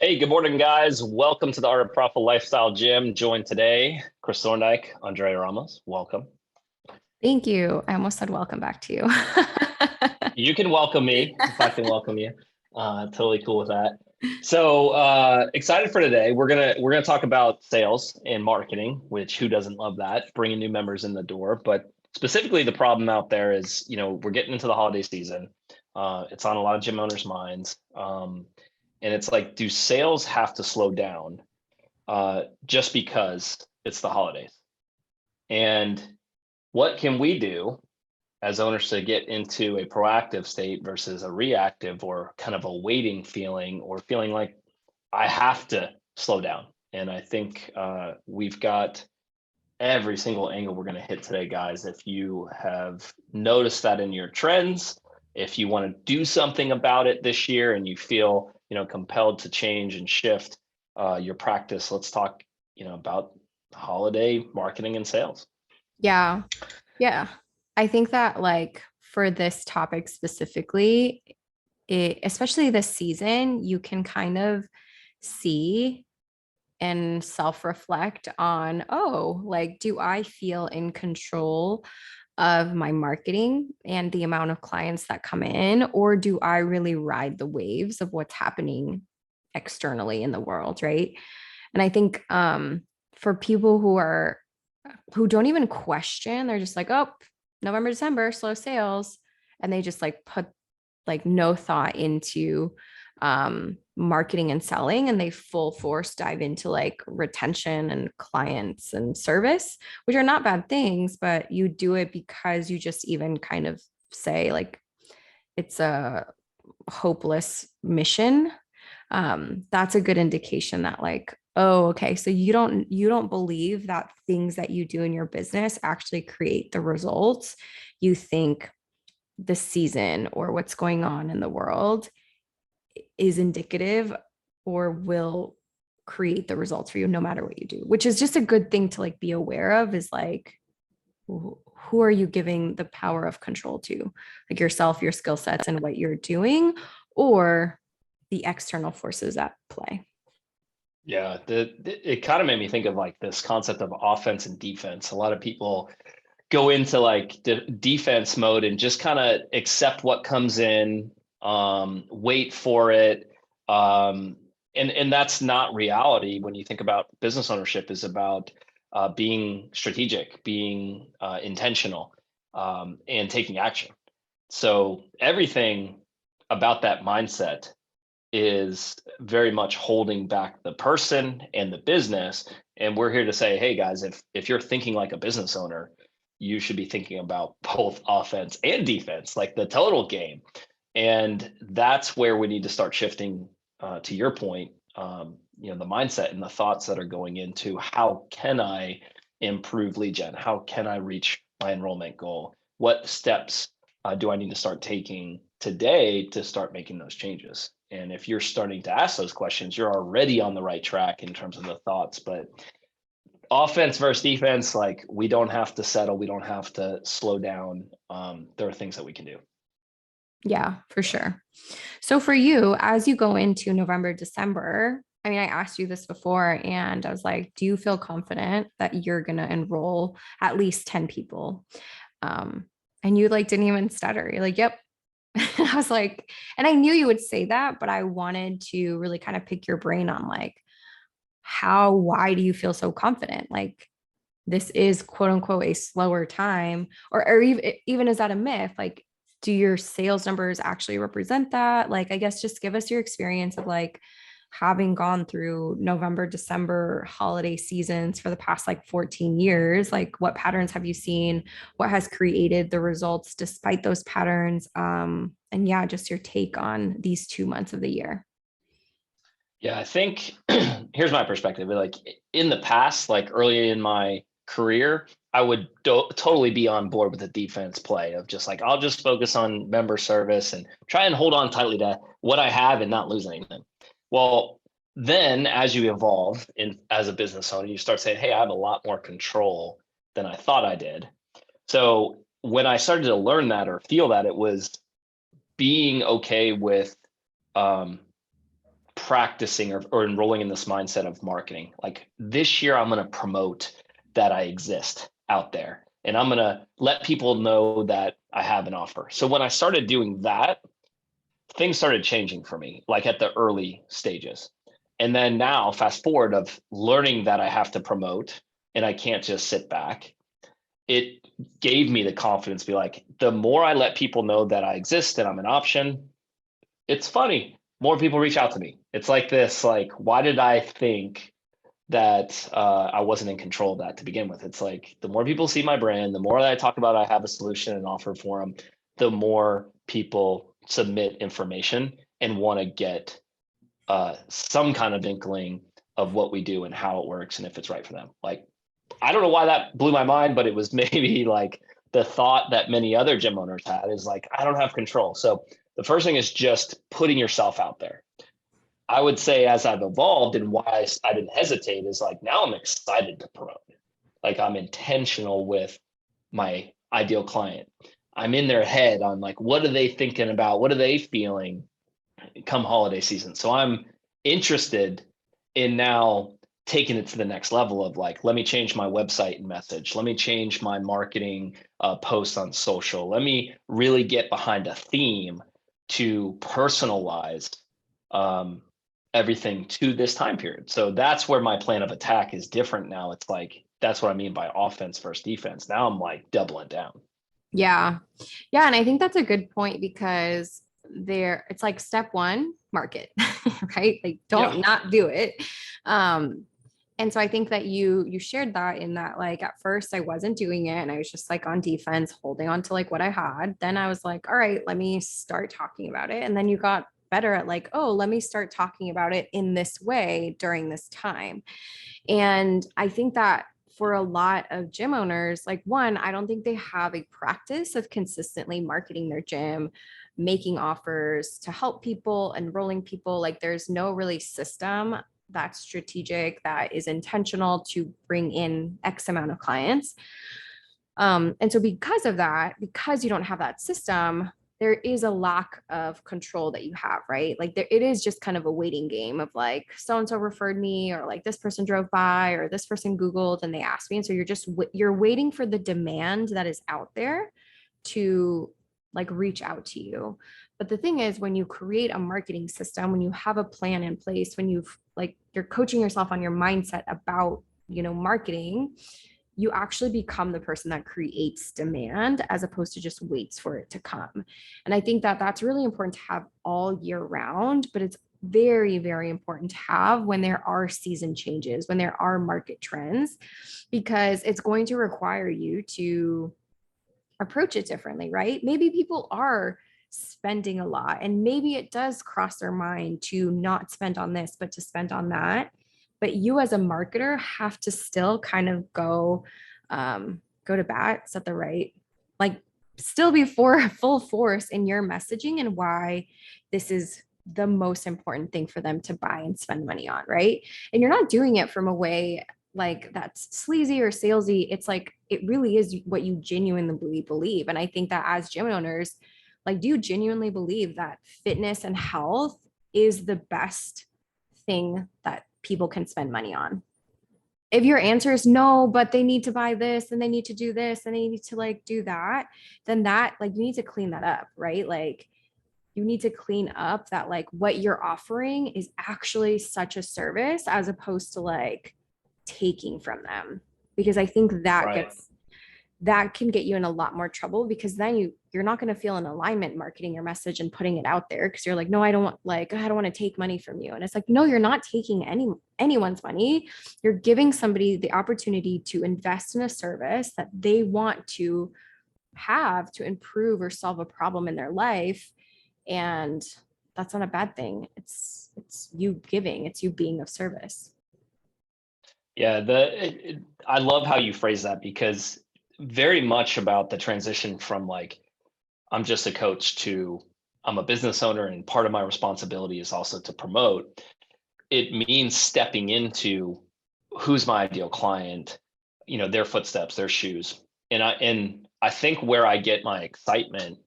Hey, good morning, guys. Welcome to the Art of Profitable Lifestyle Gym. Joined today, Chris Thorndike, Andrea Ramos. Welcome. Thank you. I almost said welcome back to you. You can welcome me if I can welcome you. Totally cool with that. So excited for today. We're gonna talk about sales and marketing, which who doesn't love that? Bringing new members in the door. But specifically, the problem out there is, we're getting into the holiday season. It's on a lot of gym owners' minds, and it's like, do sales have to slow down just because it's the holidays? And what can we do as owners to get into a proactive state versus a reactive or kind of a waiting feeling or feeling like I have to slow down? And I think we've got every single angle we're going to hit today, guys. If you have noticed that in your trends, if you want to do something about it this year and you feel, compelled to change and shift your practice, let's talk, about holiday marketing and sales. Yeah. Yeah. I think that like for this topic specifically, especially this season, you can kind of see and self-reflect on, oh, like, do I feel in control of my marketing and the amount of clients that come in, or do I really ride the waves of what's happening externally in the world, right? And I think for people who don't even question, they're just like, oh, November, December, slow sales. And they just like put like no thought into marketing and selling, and they full force dive into like retention and clients and service, which are not bad things, but you do it because you just even kind of say like it's a hopeless mission. That's a good indication that like, oh, okay, so you don't believe that things that you do in your business actually create the results. You think the season or what's going on in the world is indicative or will create the results for you no matter what you do, which is just a good thing to like be aware of, is like, who are you giving the power of control to, like yourself, your skill sets and what you're doing, or the external forces at play. Yeah, it kind of made me think of like this concept of offense and defense. A lot of people go into like defense mode and just kind of accept what comes in, wait for it. And that's not reality. When you think about business ownership, is about being strategic, being intentional, and taking action. So everything about that mindset is very much holding back the person and the business. And we're here to say, hey guys, if you're thinking like a business owner, you should be thinking about both offense and defense, like the total game. And that's where we need to start shifting, to your point, the mindset and the thoughts that are going into how can I improve lead gen? How can I reach my enrollment goal? What steps do I need to start taking today to start making those changes? And if you're starting to ask those questions, you're already on the right track in terms of the thoughts. But offense versus defense, like, we don't have to settle, we don't have to slow down. There are things that we can do. Yeah, for sure. So for you, as you go into November, December, I mean, I asked you this before and I was like, do you feel confident that you're going to enroll at least 10 people? And you like didn't even stutter. You're like, yep. I was like, and I knew you would say that, but I wanted to really kind of pick your brain on like, why do you feel so confident? Like, this is quote unquote a slower time, or even is that a myth? Like, do your sales numbers actually represent that? Like, I guess just give us your experience of like having gone through November, December holiday seasons for the past like 14 years. Like, what patterns have you seen? What has created the results despite those patterns? And yeah, just your take on these 2 months of the year. Yeah, I think here's my perspective. Like, in the past, like early in my career, I would totally be on board with the defense play of just like, I'll just focus on member service and try and hold on tightly to what I have and not lose anything. Well, then as you evolve as a business owner, you start saying, hey, I have a lot more control than I thought I did. So when I started to learn that or feel that, it was being okay with, um, practicing or enrolling in this mindset of marketing. Like this year, I'm going to promote that I exist out there, and I'm going to let people know that I have an offer. So when I started doing that, things started changing for me, like at the early stages. And then now, fast forward of learning that I have to promote and I can't just sit back. It gave me the confidence to be like, the more I let people know that I exist and I'm an option, it's funny. More people reach out to me. It's like this, like, why did I think that I wasn't in control of that to begin with? It's like the more people see my brand, the more that I talk about I have a solution and offer for them, the more people submit information and want to get some kind of inkling of what we do and how it works and if it's right for them. Like, I don't know why that blew my mind, but it was maybe like the thought that many other gym owners had is like, I don't have control. So the first thing is just putting yourself out there. I would say as I've evolved and why I didn't hesitate is like, now I'm excited to promote. Like I'm intentional with my ideal client. I'm in their head on like, what are they thinking about? What are they feeling come holiday season? So I'm interested in now taking it to the next level of like, let me change my website and message. Let me change my marketing posts on social. Let me really get behind a theme to personalize everything to this time period. So that's where my plan of attack is different now. It's like, that's what I mean by offense versus defense. Now I'm like doubling down. Yeah. Yeah. And I think that's a good point because it's like step one, market, right? Like don't not do it. And so I think that you shared that in that, like, at first I wasn't doing it and I was just like on defense, holding on to like what I had. Then I was like, all right, let me start talking about it. And then you got better at like, oh, let me start talking about it in this way during this time. And I think that for a lot of gym owners, like, one, I don't think they have a practice of consistently marketing their gym, making offers to help people, enrolling people. Like there's no really system that's strategic, that is intentional to bring in X amount of clients. And so because of that, because you don't have that system, there is a lack of control that you have, right? Like it is just kind of a waiting game of like, so-and-so referred me, or like this person drove by, or this person Googled and they asked me. And so you're waiting for the demand that is out there to like reach out to you. But the thing is, when you create a marketing system, when you have a plan in place, when you're coaching yourself on your mindset about, marketing, you actually become the person that creates demand as opposed to just waits for it to come. And I think that that's really important to have all year round, but it's very, very important to have when there are season changes, when there are market trends, because it's going to require you to approach it differently, right? Maybe people are spending a lot and maybe it does cross their mind to not spend on this, but to spend on that. But you as a marketer have to still kind of go to bat, set the right, like still be for full force in your messaging and why this is the most important thing for them to buy and spend money on, right? And you're not doing it from a way like that's sleazy or salesy. It's like, it really is what you genuinely believe. And I think that as gym owners, like, do you genuinely believe that fitness and health is the best thing that people can spend money on? If your answer is no, but they need to buy this and they need to do this and they need to like do that, then that, like, you need to clean that up, right? Like you need to clean up that like what you're offering is actually such a service as opposed to like taking from them. Because I think that can get you in a lot more trouble, because then you're not going to feel in alignment marketing your message and putting it out there, because you're like, no, I don't want to take money from you. And it's like, no, you're not taking anyone's money. You're giving somebody the opportunity to invest in a service that they want to have to improve or solve a problem in their life. And that's not a bad thing. It's you giving, it's you being of service. Yeah, I love how you phrase that, because very much about the transition from like, I'm just a coach to I'm a business owner and part of my responsibility is also to promote. It means stepping into who's my ideal client, their footsteps, their shoes. And I think where I get my excitement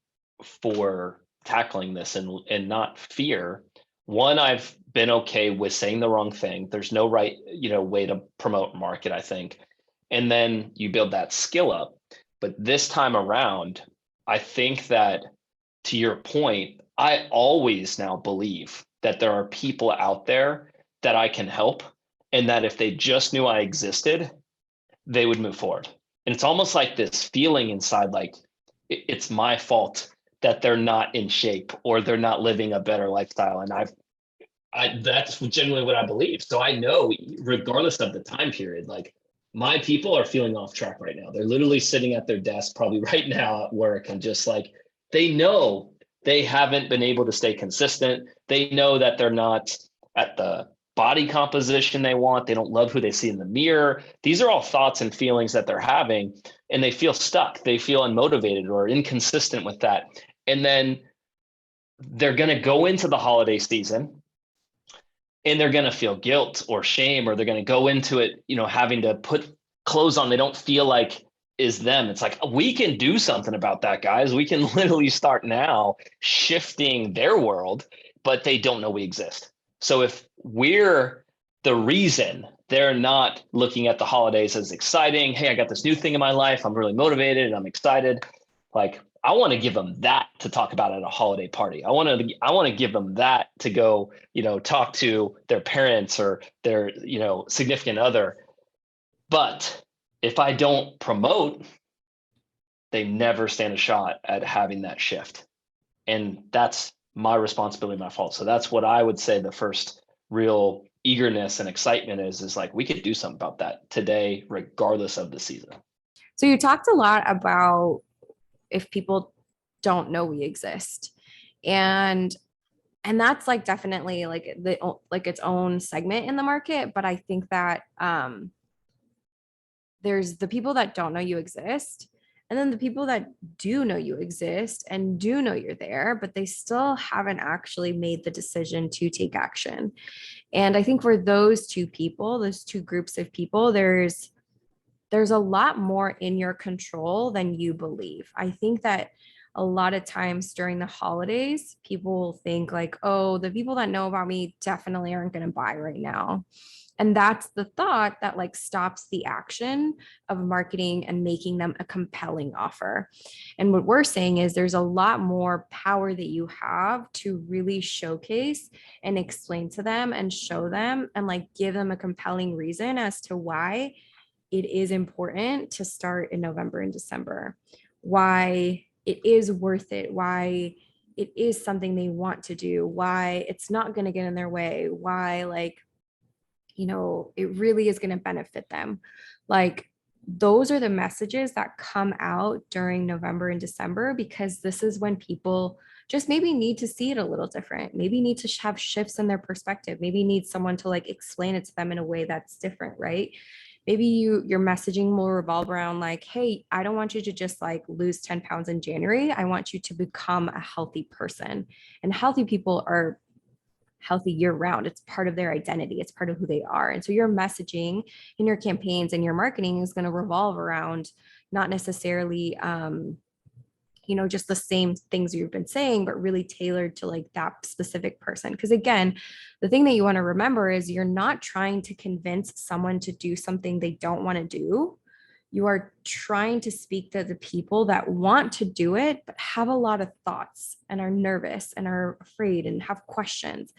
for tackling this and not fear, one, I've been okay with saying the wrong thing. There's no right, way to promote and market, I think. And then you build that skill up. But this time around, I think that, to your point, I always now believe that there are people out there that I can help, and that if they just knew I existed, they would move forward. And it's almost like this feeling inside, like it's my fault that they're not in shape or they're not living a better lifestyle. And that's genuinely what I believe. So I know, regardless of the time period, like my people are feeling off track right now. They're literally sitting at their desk, probably right now at work, and just like they know they haven't been able to stay consistent. They know that they're not at the body composition they want. They don't love who they see in the mirror. These are all thoughts and feelings that they're having, and they feel stuck. They feel unmotivated or inconsistent with that. And then they're going to go into the holiday season and they're going to feel guilt or shame, or they're going to go into it, having to put clothes on they don't feel like is them. It's like, we can do something about that, guys. We can literally start now shifting their world, but they don't know we exist. So if we're the reason they're not looking at the holidays as exciting, hey, I got this new thing in my life, I'm really motivated and I'm excited, like I want to give them that to talk about at a holiday party. I want to give them that to go, talk to their parents or their, significant other. But if I don't promote, they never stand a shot at having that shift. And that's my responsibility, my fault. So that's what I would say the first real eagerness and excitement is like, we could do something about that today, regardless of the season. So you talked a lot about if people don't know we exist, and that's like definitely like its own segment in the market. But I think that there's the people that don't know you exist, and then the people that do know you exist and do know you're there, but they still haven't actually made the decision to take action. And I think for those two groups of people, there's a lot more in your control than you believe. I think that a lot of times during the holidays, people will think like, oh, the people that know about me definitely aren't going to buy right now. And that's the thought that like stops the action of marketing and making them a compelling offer. And what we're saying is there's a lot more power that you have to really showcase and explain to them and show them and like give them a compelling reason as to why it is important to start in November and December, why it is worth it, why it is something they want to do, why it's not going to get in their way, why like, it really is going to benefit them. Like those are the messages that come out during November and December, because this is when people just maybe need to see it a little different, maybe need to have shifts in their perspective, maybe need someone to like explain it to them in a way that's different, right? Maybe your messaging will revolve around like, hey, I don't want you to just like lose 10 pounds in January. I want you to become a healthy person. And healthy people are healthy year round. It's part of their identity. It's part of who they are. And so your messaging in your campaigns and your marketing is going to revolve around not necessarily just the same things you've been saying, but really tailored to like that specific person. Because again, the thing that you want to remember is you're not trying to convince someone to do something they don't want to do. You are trying to speak to the people that want to do it, but have a lot of thoughts and are nervous and are afraid and have questions.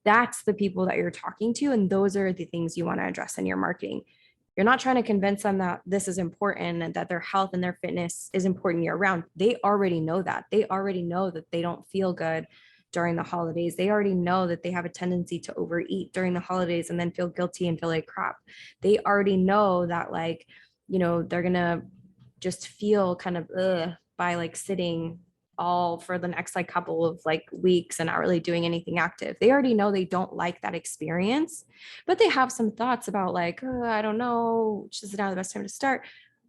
That's the people that you're talking to. And those are the things you want to address in your marketing. You're not trying to convince them that this is important and that their health and their fitness is important year round. They already know that. They already know that they don't feel good during the holidays. They already know that they have a tendency to overeat during the holidays and then feel guilty and feel like crap. They already know that like, they're going to just feel kind of by like sitting all for the next like couple of like weeks and not really doing anything active. They already know they don't like that experience, but they have some thoughts about like, I don't know, which is now the best time to start.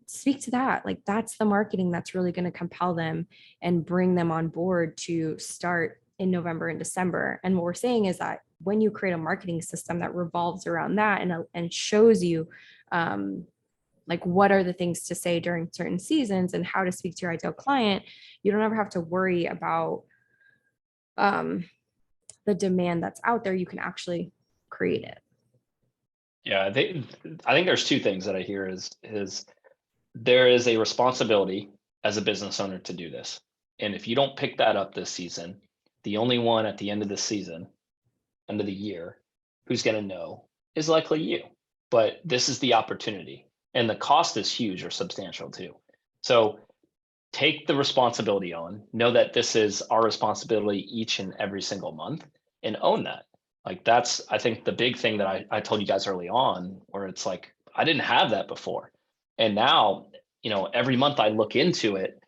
Speak to that. Like that's the marketing that's really going to compel them and bring them on board to start in November and December. And what we're saying is that when you create a marketing system that revolves around that and shows you like what are the things to say during certain seasons and how to speak to your ideal client, you don't ever have to worry about the the demand that's out there, you can actually create it. Yeah, I think there's two things that I hear is there is a responsibility as a business owner to do this. And if you don't pick that up this season, the only one at the end of the season, end of the year, who's going to know is likely you. But this is the opportunity. And the cost is huge or substantial too. So take the responsibility on, know that this is our responsibility each and every single month, and own that. Like that's, I think, the big thing that I told you guys early on, where it's like, I didn't have that before. And now, every month I look into it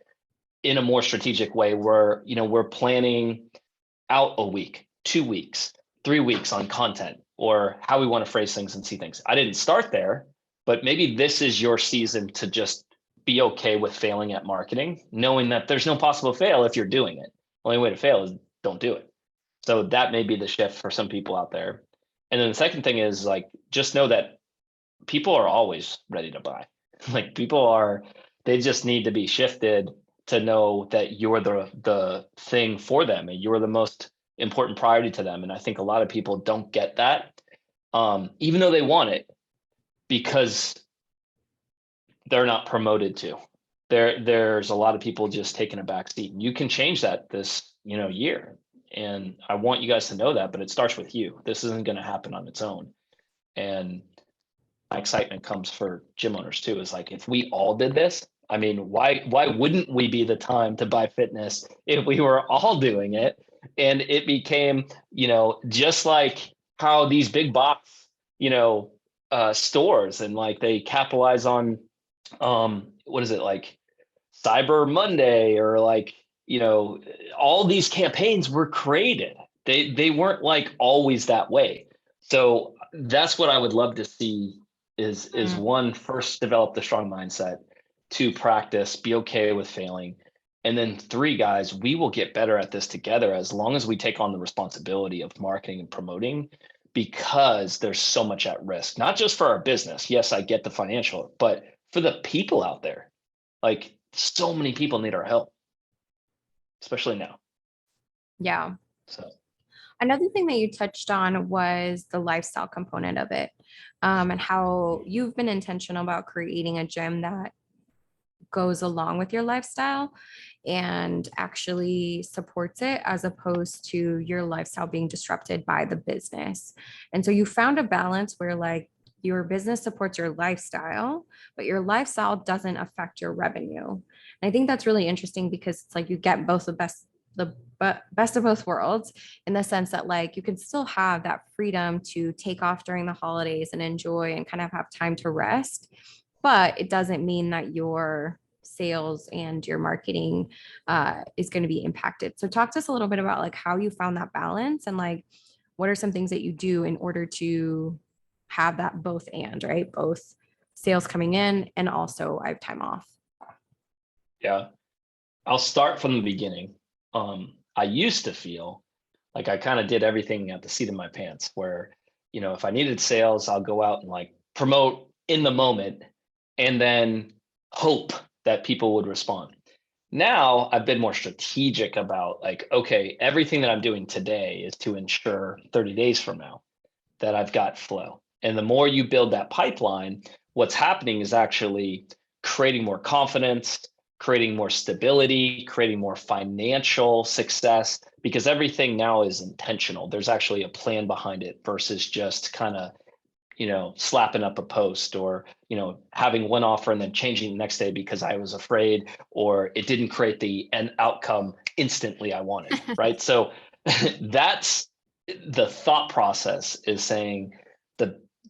in a more strategic way where, we're planning out a week, 2 weeks, 3 weeks on content or how we want to phrase things and see things. I didn't start there, but maybe this is your season to just be okay with failing at marketing, knowing that there's no possible fail if you're doing it. The only way to fail is don't do it. So that may be the shift for some people out there. And then the second thing is like, just know that people are always ready to buy. Like they just need to be shifted to know that you're the thing for them and you're the most important priority to them. And I think a lot of people don't get that, even though they want it, because they're not promoted to. There's a lot of people just taking a back seat. And you can change that this year. And I want you guys to know that, but it starts with you. This isn't going to happen on its own. And my excitement comes for gym owners too. Is like, if we all did this, I mean, why wouldn't we be the time to buy fitness if we were all doing it? And it became, just like how these big box, stores and like they capitalize on, what is it, like Cyber Monday or like, all these campaigns were created. They weren't like always that way. So that's what I would love to see is one, first develop the strong mindset, two, practice, be okay with failing. And then three, guys, we will get better at this together as long as we take on the responsibility of marketing and promoting, because there's so much at risk, not just for our business. Yes, I get the financial, but for the people out there, like so many people need our help, especially now. Yeah. So another thing that you touched on was the lifestyle component of it, and how you've been intentional about creating a gym that goes along with your lifestyle and actually supports it, as opposed to your lifestyle being disrupted by the business. And so you found a balance where like your business supports your lifestyle, but your lifestyle doesn't affect your revenue. And I think that's really interesting because it's like you get both the best of both worlds, in the sense that like you can still have that freedom to take off during the holidays and enjoy and kind of have time to rest, but it doesn't mean that your sales and your marketing is going to be impacted. So talk to us a little bit about like how you found that balance, and like what are some things that you do in order to have that both and, right? Both sales coming in and also I have time off. yeah, I'll start from the beginning. I used to feel like I kind of did everything at the seat of my pants, where, if I needed sales, I'll go out and like promote in the moment and then hope that people would respond. Now I've been more strategic about like, okay, everything that I'm doing today is to ensure 30 days from now that I've got flow. And the more you build that pipeline, what's happening is actually creating more confidence, creating more stability, creating more financial success, because everything now is intentional. There's actually a plan behind it versus just kind of, slapping up a post or, having one offer and then changing the next day because I was afraid or it didn't create the end outcome instantly I wanted, right? So that's the thought process, is saying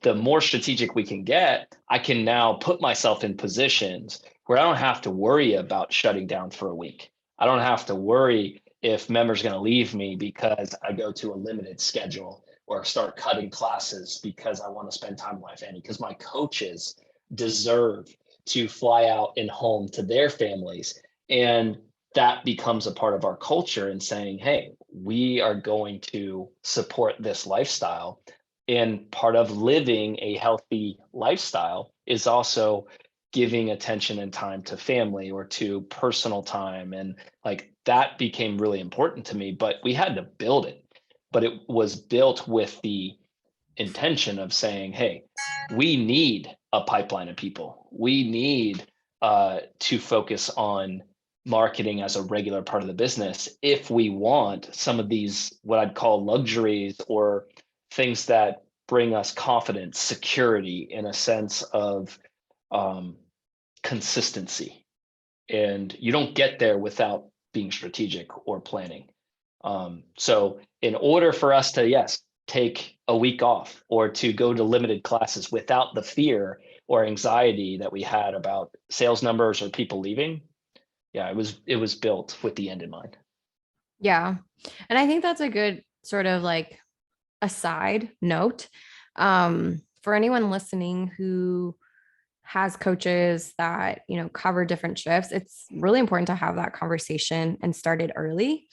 the more strategic we can get, I can now put myself in positions where I don't have to worry about shutting down for a week. I don't have to worry if members going to leave me because I go to a limited schedule or start cutting classes because I want to spend time with my family, because my coaches deserve to fly out and home to their families. And that becomes a part of our culture and saying, hey, we are going to support this lifestyle. And part of living a healthy lifestyle is also giving attention and time to family or to personal time. And like that became really important to me, but we had to build it. but it was built with the intention of saying, hey, we need a pipeline of people. We need to focus on marketing as a regular part of the business if we want some of these, what I'd call luxuries, or things that bring us confidence, security, in a sense of consistency. And you don't get there without being strategic or planning. So in order for us to, yes, take a week off or to go to limited classes without the fear or anxiety that we had about sales numbers or people leaving, yeah, it was built with the end in mind. Yeah. And I think that's a good sort of like aside note. For anyone listening who has coaches that, you know, cover different shifts, it's really important to have that conversation and start it early,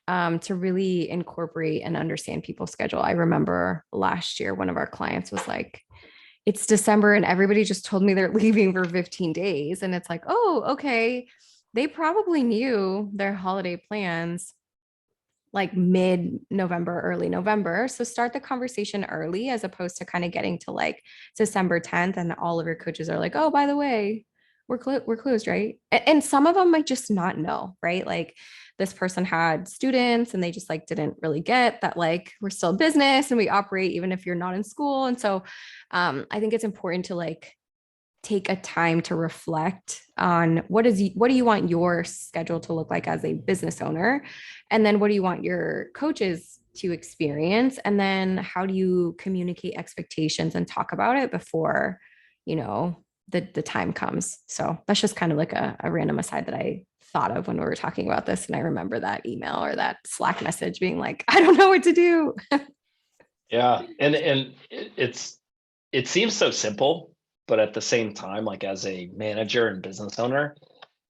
to really incorporate and understand people's schedule. I remember last year, one of our clients was like, it's December and everybody just told me they're leaving for 15 days. And it's like, oh, okay. They probably knew their holiday plans like mid-November, early November. So start the conversation early as opposed to kind of getting to like December 10th and all of your coaches are like, oh, by the way, we're closed, right? And some of them might just not know, right? Like this person had students and they just like didn't really get that, like we're still a business and we operate even if you're not in school. And so I think it's important to like take a time to reflect on what do you want your schedule to look like as a business owner, and then what do you want your coaches to experience, and then how do you communicate expectations and talk about it before, you know, the time comes. So that's just kind of like a random aside that I thought of when we were talking about this, and I remember that email or that Slack message being like, I don't know what to do. Yeah, and it seems so simple, but at the same time, like as a manager and business owner,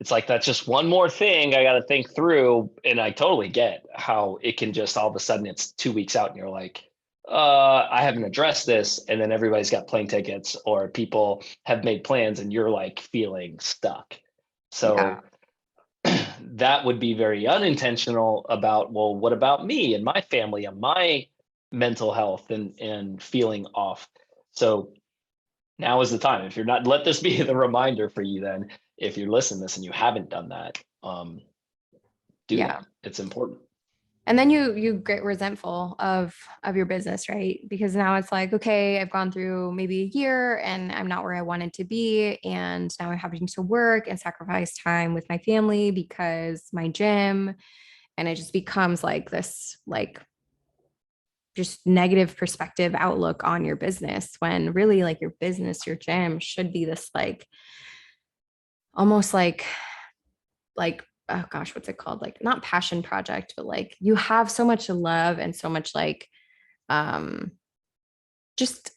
it's like that's just one more thing I got to think through. And I totally get how it can just all of a sudden it's 2 weeks out and you're like, I haven't addressed this. And then everybody's got plane tickets or people have made plans and you're like feeling stuck. Yeah. So that would be very unintentional about, well, what about me and my family and my mental health and feeling off? So now is the time. If you're not, let this be the reminder for you then, if you're listening to this and you haven't done that, do Yeah. that. It's important. And then you get resentful of your business, right? Because now it's like, okay, I've gone through maybe a year and I'm not where I wanted to be, and now I'm having to work and sacrifice time with my family because my gym, and it just becomes like this like just negative perspective outlook on your business, when really like your business, your gym should be this like almost like oh gosh, what's it called, like not passion project, but like you have so much love and so much like um just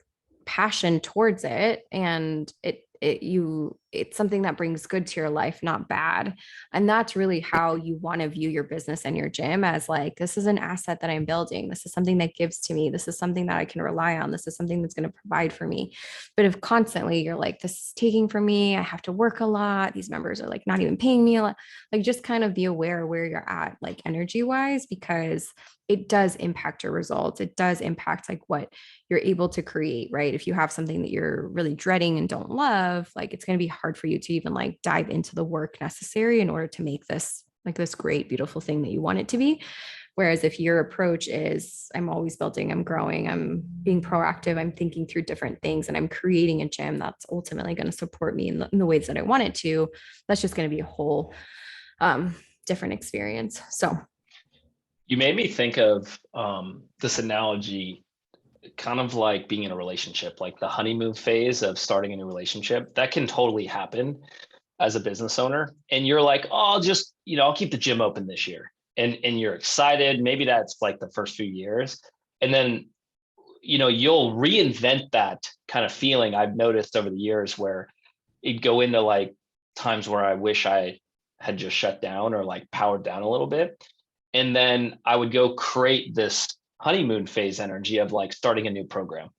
passion towards it, and it's something that brings good to your life, not bad. And that's really how you want to view your business and your gym, as like, this is an asset that I'm building, this is something that gives to me, this is something that I can rely on, this is something that's going to provide for me. But if constantly you're like, this is taking from me, I have to work a lot, these members are like not even paying me a lot, like just kind of be aware where you're at like energy wise, because it does impact your results, it does impact like what you're able to create, right? If you have something that you're really dreading and don't love, like it's going to be hard for you to even like dive into the work necessary in order to make this like this great, beautiful thing that you want it to be. Whereas if your approach is, I'm always building, I'm growing, I'm being proactive, I'm thinking through different things, and I'm creating a gym that's ultimately going to support me in the ways that I want it to, that's just going to be a whole different experience. So You made me think of this analogy, kind of like being in a relationship, like the honeymoon phase of starting a new relationship. That can totally happen as a business owner. And you're like, oh, I'll just, I'll keep the gym open this year. And you're excited. Maybe that's like the first few years. And then, you'll reinvent that kind of feeling. I've noticed over the years where it'd go into like times where I wish I had just shut down or like powered down a little bit. And then I would go create this honeymoon phase energy of like starting a new program,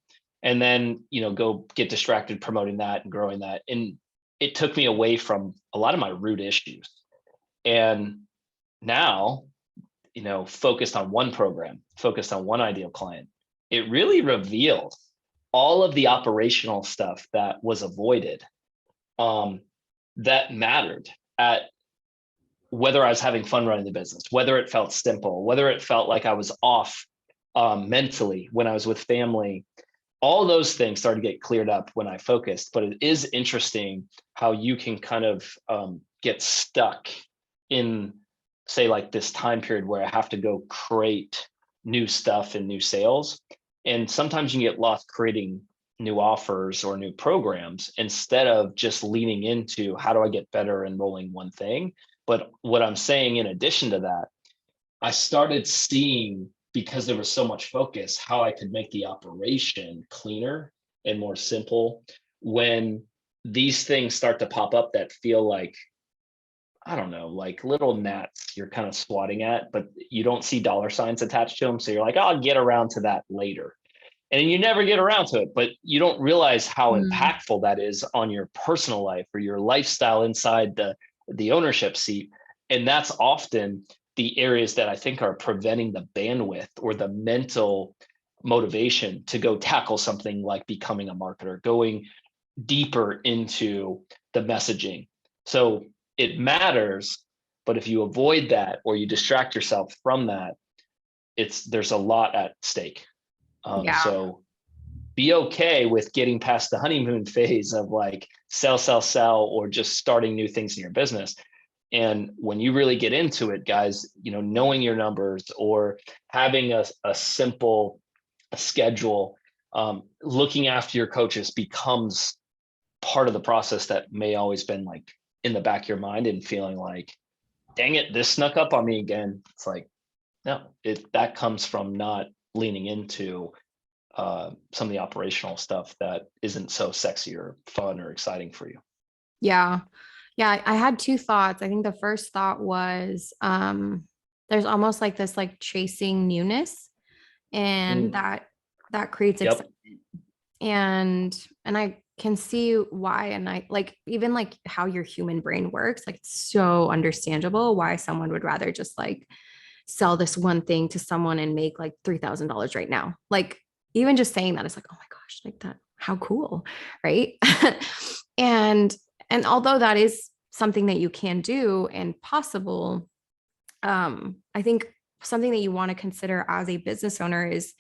and then, go get distracted promoting that and growing that. And it took me away from a lot of my root issues. And now focused on one program, focused on one ideal client, it really reveals all of the operational stuff that was avoided, that mattered at whether I was having fun running the business, whether it felt simple, whether it felt like I was off mentally when I was with family. All those things started to get cleared up when I focused. But it is interesting how you can kind of get stuck in, say, like this time period where I have to go create new stuff and new sales. And sometimes you get lost creating new offers or new programs instead of just leaning into how do I get better enrolling one thing. But what I'm saying in addition to that, I started seeing, because there was so much focus, how I could make the operation cleaner and more simple when these things start to pop up that feel like, I don't know, like little gnats you're kind of swatting at, but you don't see dollar signs attached to them. So you're like, I'll get around to that later. And you never get around to it, but you don't realize how impactful that is on your personal life or your lifestyle inside the ownership seat. And that's often the areas that I think are preventing the bandwidth or the mental motivation to go tackle something like becoming a marketer, going deeper into the messaging. So it matters, but if you avoid that or you distract yourself from that, there's a lot at stake. So be okay with getting past the honeymoon phase of like sell, or just starting new things in your business. And when you really get into it, guys, knowing your numbers or having a simple schedule, looking after your coaches becomes part of the process that may always been like in the back of your mind and feeling like, dang it, this snuck up on me again. It's like, no, that comes from not leaning into some of the operational stuff that isn't so sexy or fun or exciting for you. Yeah. Yeah. I had two thoughts. I think the first thought was there's almost like this like chasing newness, and that creates excitement. And I can see why. And I like even like how your human brain works, like it's so understandable why someone would rather just like sell this one thing to someone and make like $3,000 right now. Like even just saying that is like, oh my gosh, like that, how cool, right? and although that is something that you can do and possible, I think something that you want to consider as a business owner is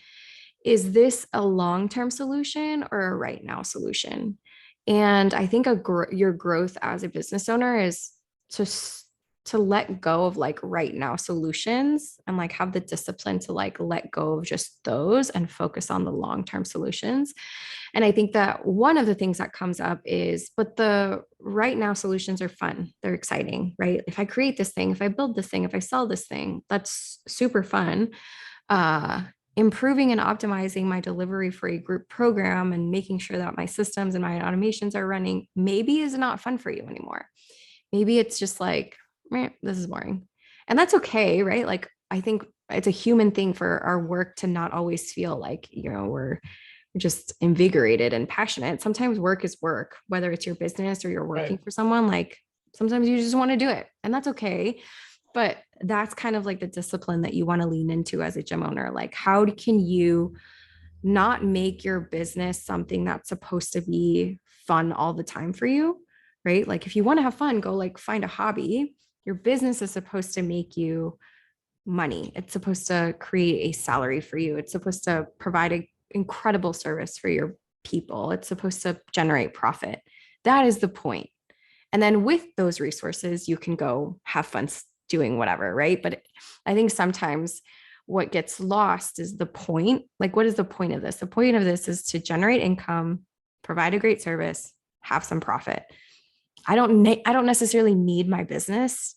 this a long-term solution or a right now solution? And I think your growth as a business owner is to let go of like right now solutions and like have the discipline to like let go of just those and focus on the long-term solutions. And I think that one of the things that comes up is, but the right now solutions are fun. They're exciting, right? If I create this thing, if I build this thing, if I sell this thing, that's super fun. Improving and optimizing my delivery for a group program and making sure that my systems and my automations are running maybe is not fun for you anymore. Maybe it's just like, this is boring. And that's okay, right? Like, I think it's a human thing for our work to not always feel like, we're just invigorated and passionate. Sometimes work is work, whether it's your business or you're working for someone, like sometimes you just want to do it, and that's okay. But that's kind of like the discipline that you want to lean into as a gym owner. Like, how can you not make your business something that's supposed to be fun all the time for you, right? Like, if you want to have fun, go like find a hobby. Your business is supposed to make you money. It's supposed to create a salary for you. It's supposed to provide an incredible service for your people. It's supposed to generate profit. That is the point. And then with those resources, you can go have fun doing whatever, right? But I think sometimes what gets lost is the point. Like, what is the point of this? The point of this is to generate income, provide a great service, have some profit. I don't necessarily need my business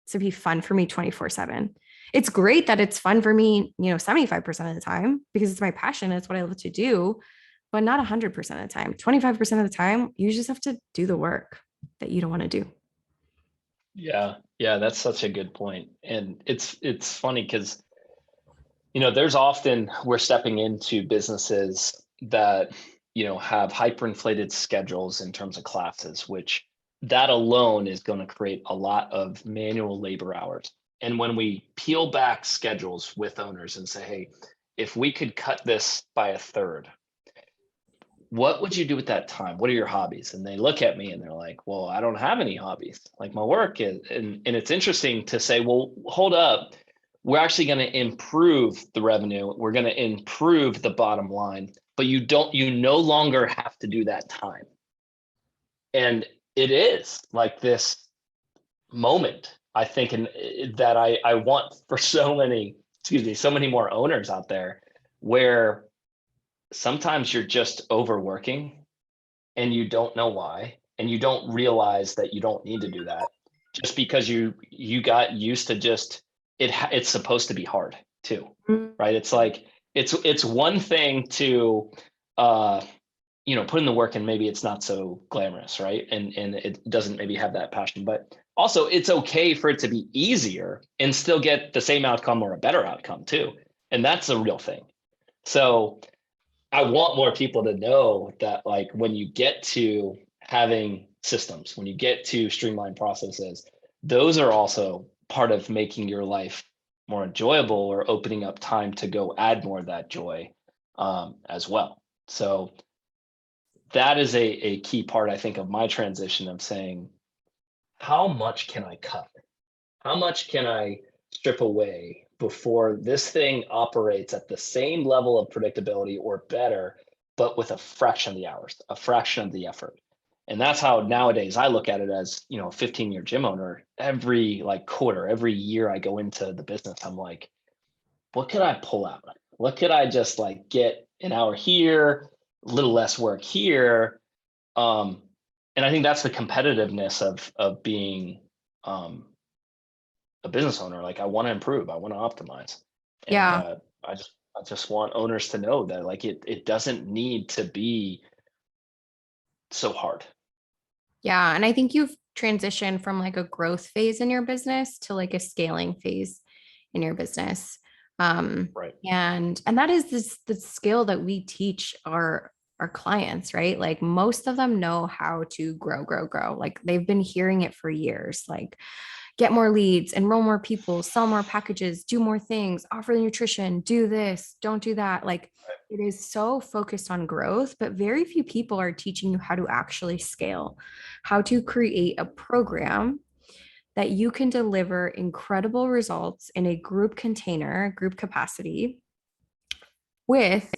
to be fun for me 24/7. It's great that it's fun for me, 75% of the time because it's my passion. It's what I love to do, but not 100% of the time. 25% of the time, you just have to do the work that you don't want to do. Yeah, that's such a good point. And it's funny because there's often we're stepping into businesses that have hyperinflated schedules in terms of classes, which that alone is going to create a lot of manual labor hours. And when we peel back schedules with owners and say, hey, if we could cut this by a third, what would you do with that time? What are your hobbies? And they look at me and they're like, well, I don't have any hobbies. Like my work is, and it's interesting to say, well, hold up. We're actually going to improve the revenue. We're going to improve the bottom line, but you no longer have to do that time. And it is like this moment, I think, that I want for so many more owners out there, where sometimes you're just overworking and you don't know why, and you don't realize that you don't need to do that just because you got used to just it's supposed to be hard too, right? It's like it's one thing to put in the work and maybe it's not so glamorous, right? And it doesn't maybe have that passion, but also it's okay for it to be easier and still get the same outcome or a better outcome too. And that's a real thing. So I want more people to know that, like, when you get to having systems, when you get to streamlined processes, those are also part of making your life more enjoyable or opening up time to go add more of that joy as well. So that is a key part, I think, of my transition of saying, how much can I cut? How much can I strip away before this thing operates at the same level of predictability or better, but with a fraction of the hours, a fraction of the effort? And that's how nowadays I look at it as, a 15-year gym owner. Every quarter, every year I go into the business, I'm like, what could I pull out? What could I just get an hour here, a little less work here? And I think that's the competitiveness of being a business owner. Like, I want to improve, I want to optimize. And Yeah. I just want owners to know that it doesn't need to be so hard. Yeah. And I think you've transitioned from like a growth phase in your business to like a scaling phase in your business. Right. And that is the skill that we teach our clients, right? Like most of them know how to grow. Like they've been hearing it for years. Like get more leads, enroll more people, sell more packages, do more things, offer nutrition, do this, don't do that. Like it is so focused on growth, but very few people are teaching you how to actually scale, how to create a program that you can deliver incredible results in a group container, group capacity, with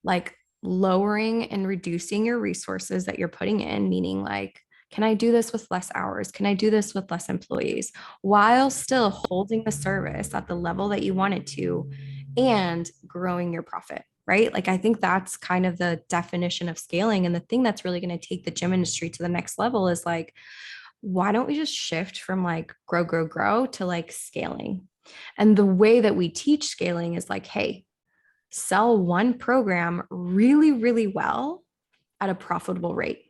like lowering and reducing your resources that you're putting in, meaning like, can I do this with less hours? Can I do this with less employees while still holding the service at the level that you wanted to and growing your profit? Right. Like, I think that's kind of the definition of scaling. And the thing that's really going to take the gym industry to the next level is like, why don't we just shift from like grow to like scaling? And the way that we teach scaling is like, hey, sell one program really, really well at a profitable rate.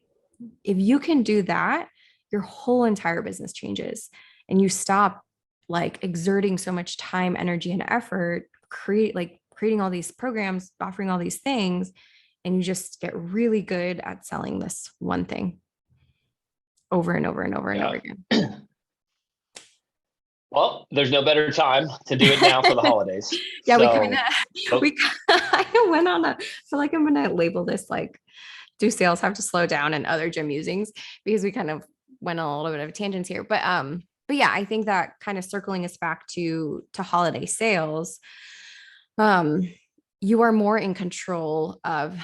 If you can do that, your whole entire business changes and you stop like exerting so much time, energy, and effort, creating all these programs, offering all these things, and you just get really good at selling this one thing over and over and over and over again. Well, there's no better time to do it now for the holidays. Yeah, so, we kind of went on a, I feel like I'm gonna label this like, do sales have to slow down and other gym musings, because we kind of went on a little bit of tangents here. But yeah, I think that kind of circling us back to holiday sales, you are more in control of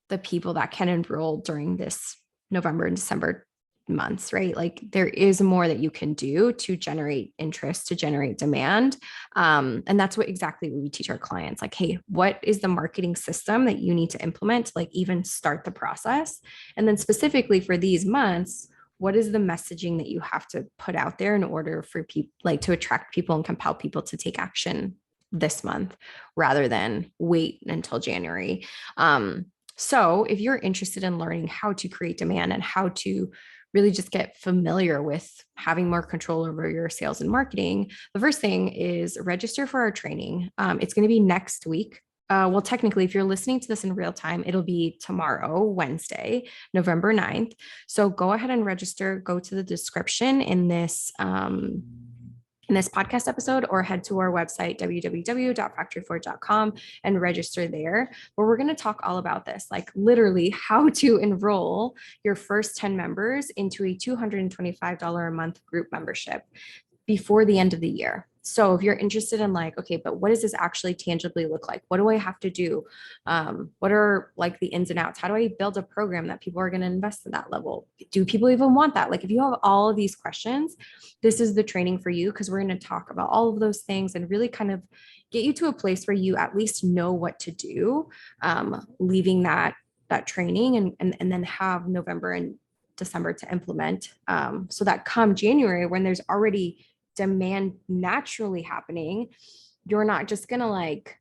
the people that can enroll during this November and December months, right? Like there is more that you can do to generate interest, to generate demand. And that's exactly what we teach our clients. Like, hey, what is the marketing system that you need to implement to like even start the process? And then specifically for these months, what is the messaging that you have to put out there in order for people, like to attract people and compel people to take action this month rather than wait until January. So if you're interested in learning how to create demand and how to really just get familiar with having more control over your sales and marketing, the first thing is register for our training. It's going to be next week. Well, technically, if you're listening to this in real time, it'll be tomorrow, Wednesday, November 9th. So go ahead and register. Go to the description in this in this podcast episode, or head to our website, www.factoryforge.com, and register there, where we're going to talk all about this, like literally how to enroll your first 10 members into a $225 a month group membership before the end of the year. So if you're interested in like, okay, but what does this actually tangibly look like? What do I have to do? What are like the ins and outs? How do I build a program that people are going to invest in that level? Do people even want that? Like if you have all of these questions, this is the training for you, because we're going to talk about all of those things and really kind of get you to a place where you at least know what to do, leaving that training and then have November and December to implement, so that come January, when there's already demand naturally happening, you're not just gonna like,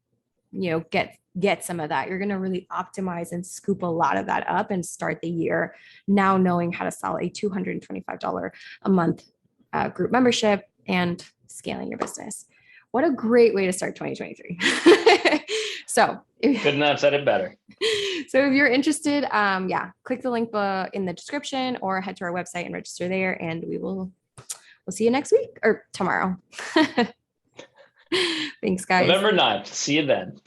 get some of that. You're gonna really optimize and scoop a lot of that up and start the year now knowing how to sell a $225 a month group membership and scaling your business. What a great way to start 2023. So Couldn't have said it better. So if you're interested, click the link in the description or head to our website and register there, and we'll see you next week or tomorrow. Thanks, guys. November 9th. See you then.